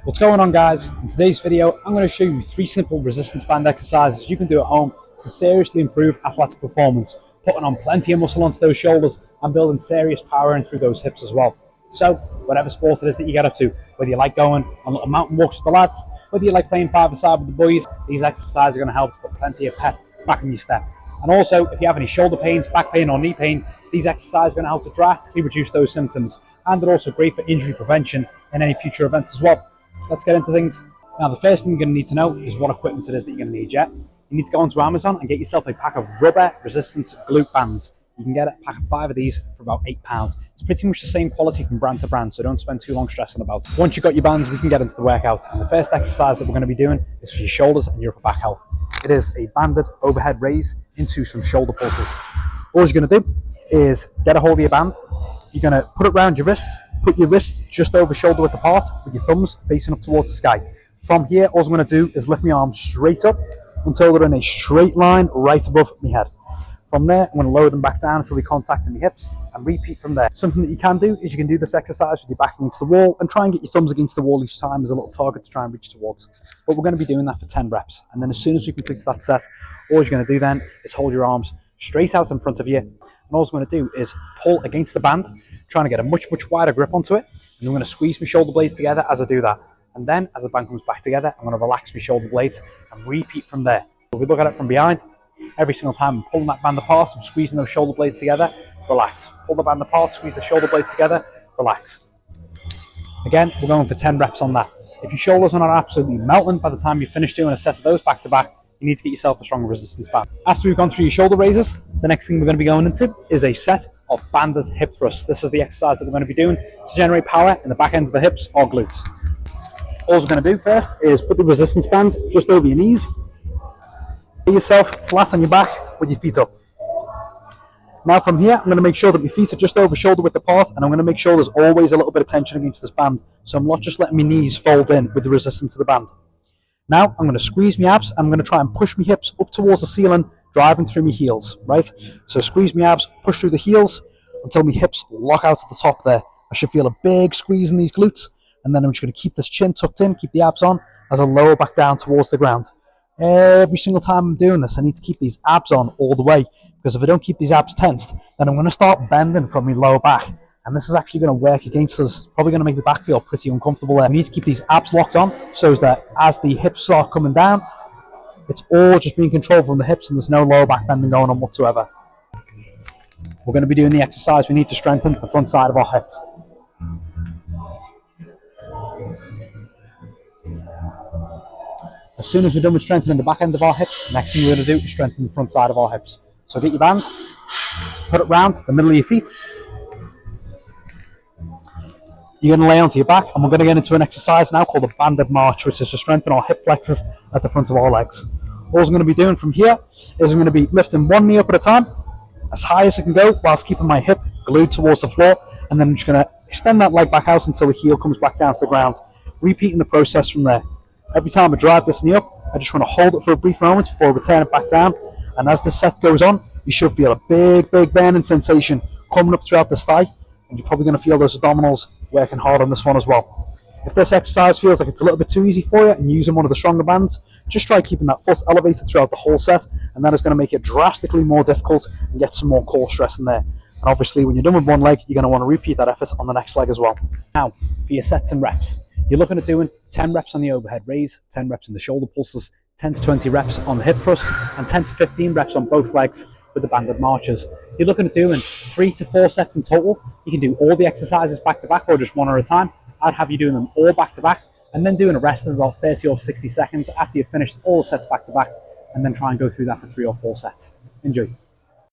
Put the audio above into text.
What's going on, guys? In today's video I'm going to show you 3 simple resistance band exercises you can do at home to seriously improve athletic performance, putting on plenty of muscle onto those shoulders and building serious power in through those hips as well. So whatever sport it is that you get up to, whether you like going on little mountain walks with the lads, whether you like playing 5-a-side with the boys, these exercises are going to help to put plenty of pep back in your step. And also, if you have any shoulder pains, back pain or knee pain, these exercises are going to help to drastically reduce those symptoms, and they're also great for injury prevention in any future events as well. Let's get into things. Now, the first thing you're going to need to know is what equipment it is that you're going to need. You need to go onto Amazon and get yourself a pack of rubber resistance glute bands. You can get a pack of 5 of these for about £8. It's pretty much the same quality from brand to brand, so don't spend too long stressing about it. Once you've got your bands, we can get into the workout. And the first exercise that we're going to be doing is for your shoulders and your upper back health. It is a banded overhead raise into some shoulder pulses. All you're going to do is get a hold of your band. You're going to put it around your wrists. Put your wrists just over shoulder width apart with your thumbs facing up towards the sky. From here, all I'm going to do is lift my arms straight up until they're in a straight line right above my head. From there, I'm going to lower them back down until they contact my hips and repeat from there. Something that you can do is you can do this exercise with your back against the wall and try and get your thumbs against the wall each time as a little target to try and reach towards. But we're going to be doing that for 10 reps. And then as soon as we complete that set, all you're going to do then is hold your arms straight out in front of you. And all I'm going to do is pull against the band, trying to get a much wider grip onto it. And I'm going to squeeze my shoulder blades together as I do that. And then as the band comes back together, I'm going to relax my shoulder blades and repeat from there. If we look at it from behind, every single time I'm pulling that band apart, I'm squeezing those shoulder blades together, relax. Pull the band apart, squeeze the shoulder blades together, relax. Again, we're going for 10 reps on that. If your shoulders are not absolutely melting by the time you finish doing a set of those back to back, you need to get yourself a stronger resistance band. After we've gone through your shoulder raises, the next thing we're going to be going into is a set of banded hip thrusts. This is the exercise that we're going to be doing to generate power in the back ends of the hips or glutes. All we're going to do first is put the resistance band just over your knees. Get yourself flat on your back with your feet up. Now from here, I'm going to make sure that my feet are just over shoulder width apart, and I'm going to make sure there's always a little bit of tension against this band, so I'm not just letting my knees fold in with the resistance of the band. Now I'm going to squeeze my abs, and I'm going to try and push my hips up towards the ceiling, driving through my heels, right? So squeeze my abs, push through the heels until my hips lock out to the top there. I should feel a big squeeze in these glutes, and then I'm just going to keep this chin tucked in, keep the abs on as I lower back down towards the ground. Every single time I'm doing this, I need to keep these abs on all the way, because if I don't keep these abs tensed, then I'm going to start bending from my lower back, and this is actually going to work against us, probably going to make the back feel pretty uncomfortable there. We need to keep these abs locked on so that as the hips start coming down, it's all just being controlled from the hips and there's no lower back bending going on whatsoever. We're going to be doing the exercise. We need to strengthen the front side of our hips. As soon as we're done with strengthening the back end of our hips, next thing we're going to do is strengthen the front side of our hips. So get your band, put it round the middle of your feet. You're going to lay onto your back, and we're going to get into an exercise now called a banded march, which is to strengthen our hip flexors at the front of our legs. All I'm going to be doing from here is I'm going to be lifting one knee up at a time, as high as I can go, whilst keeping my hip glued towards the floor, and then I'm just going to extend that leg back out until the heel comes back down to the ground, repeating the process from there. Every time I drive this knee up, I just want to hold it for a brief moment before I return it back down, and as this set goes on, you should feel a big burning sensation coming up throughout the thigh, and you're probably going to feel those abdominals working hard on this one as well. If this exercise feels like it's a little bit too easy for you and using one of the stronger bands, just try keeping that foot elevated throughout the whole set, and that is going to make it drastically more difficult and get some more core stress in there. And obviously when you're done with one leg, you're going to want to repeat that effort on the next leg as well. Now for your sets and reps, you're looking at doing 10 reps on the overhead raise, 10 reps in the shoulder pulses, 10 to 20 reps on the hip thrusts, and 10 to 15 reps on both legs with the banded marches. You're looking at doing 3 to 4 sets in total. You can do all the exercises back to back or just one at a time. I'd have you doing them all back to back and then doing a rest of about 30 or 60 seconds after you've finished all the sets back to back, and then try and go through that for 3 or 4 sets. Enjoy.